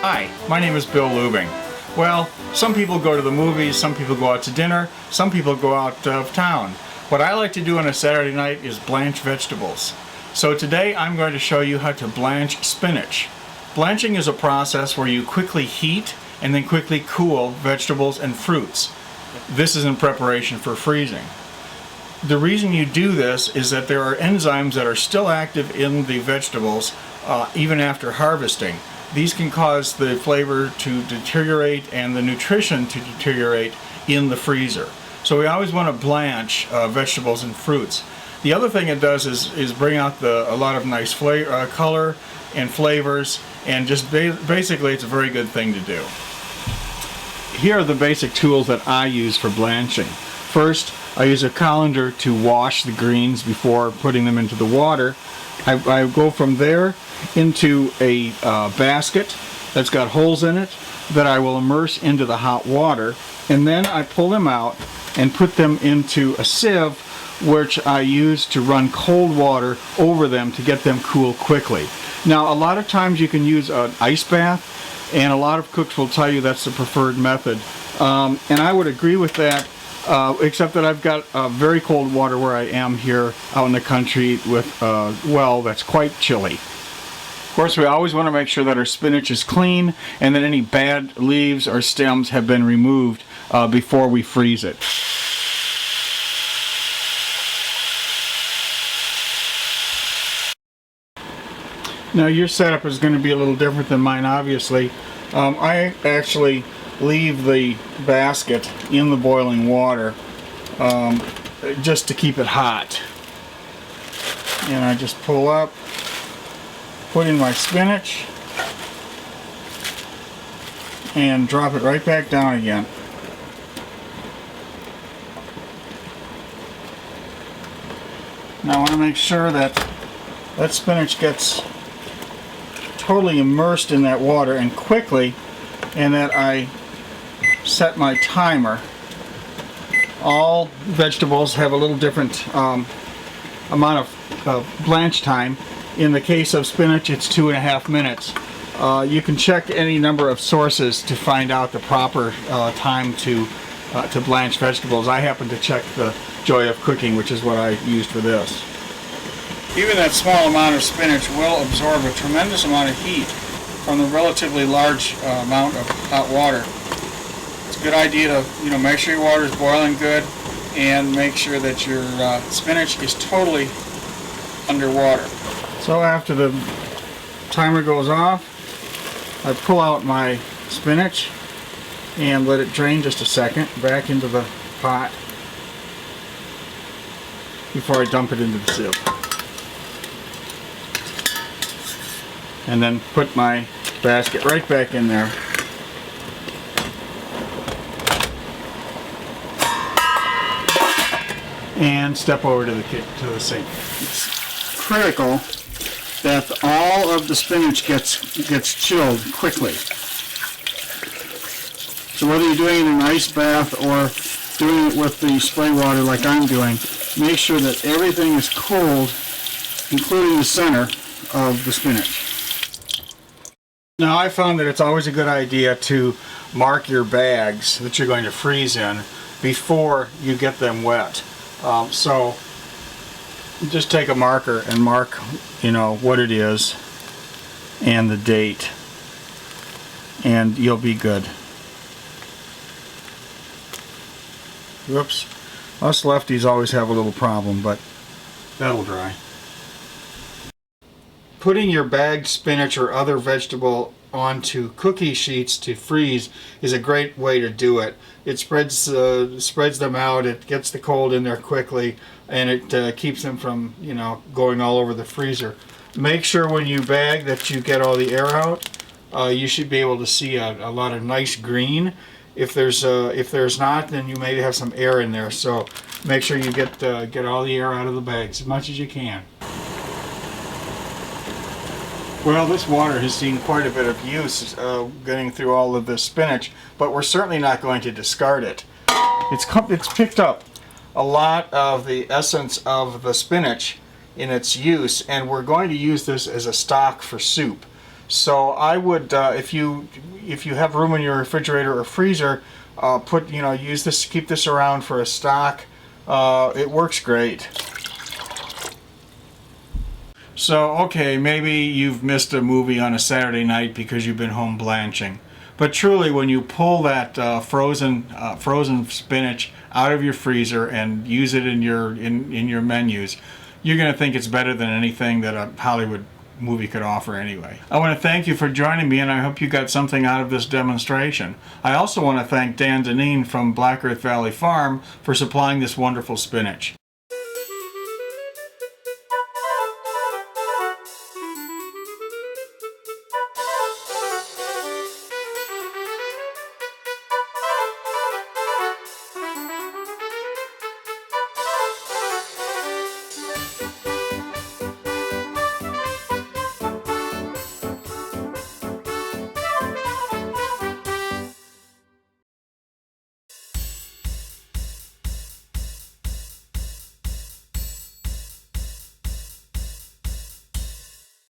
Hi, my name is Bill Lubing. Well, some people go to the movies, some people go out to dinner, some people go out of town. What I like to do on a Saturday night is blanch vegetables. So today I'm going to show you how to blanch spinach. Blanching is a process where you quickly heat and then quickly cool vegetables and fruits. This is in preparation for freezing. The reason you do this is that there are enzymes that are still active in the vegetables even after harvesting. These can cause the flavor to deteriorate and the nutrition to deteriorate in the freezer. So we always want to blanch vegetables and fruits. The other thing it does is bring out a lot of nice color and flavors, and just basically it's a very good thing to do. Here are the basic tools that I use for blanching. First, I use a colander to wash the greens before putting them into the water. I go from there into a basket that's got holes in it that I will immerse into the hot water, and then I pull them out and put them into a sieve, which I use to run cold water over them to get them cool quickly. Now, a lot of times you can use an ice bath, and a lot of cooks will tell you that's the preferred method, and I would agree with that. Except that I've got very cold water where I am here out in the country with a well that's quite chilly. Of course, we always want to make sure that our spinach is clean and that any bad leaves or stems have been removed before we freeze it. Now, your setup is going to be a little different than mine, obviously. I actually leave the basket in the boiling water just to keep it hot. And I just pull up, put in my spinach, and drop it right back down again. Now I want to make sure that that spinach gets totally immersed in that water and quickly, and that I set my timer. All vegetables have a little different amount of blanch time. In the case of spinach, it's 2.5 minutes. You can check any number of sources to find out the proper time to blanch vegetables. I happen to check the Joy of Cooking, which is what I used for this. Even that small amount of spinach will absorb a tremendous amount of heat from the relatively large amount of hot water. It's a good idea to make sure your water is boiling good and make sure that your spinach is totally underwater. So after the timer goes off, I pull out my spinach and let it drain just a second back into the pot before I dump it into the sieve. And then put my basket right back in there. And step over to the sink. It's critical that all of the spinach gets chilled quickly. So whether you're doing it in an ice bath or doing it with the spray water like I'm doing, make sure that everything is cold, including the center of the spinach. Now, I found that it's always a good idea to mark your bags that you're going to freeze in before you get them wet. So just take a marker and mark, what it is and the date, and you'll be good. Whoops. Us lefties always have a little problem, but that'll dry. Putting your bagged spinach or other vegetable onto cookie sheets to freeze is a great way to do it. It spreads them out, it gets the cold in there quickly, and it keeps them from going all over the freezer. Make sure when you bag that you get all the air out. You should be able to see a lot of nice green. If there's not, then you may have some air in there. So make sure you get all the air out of the bags as much as you can. Well, this water has seen quite a bit of use getting through all of this spinach, but we're certainly not going to discard it. It's picked up a lot of the essence of the spinach in its use, and we're going to use this as a stock for soup. So I would, if you have room in your refrigerator or freezer, use this, keep this around for a stock. It works great. So, okay, maybe you've missed a movie on a Saturday night because you've been home blanching. But truly, when you pull that frozen spinach out of your freezer and use it in your menus, you're going to think it's better than anything that a Hollywood movie could offer anyway. I want to thank you for joining me, and I hope you got something out of this demonstration. I also want to thank Dan Deneen from Black Earth Valley Farm for supplying this wonderful spinach.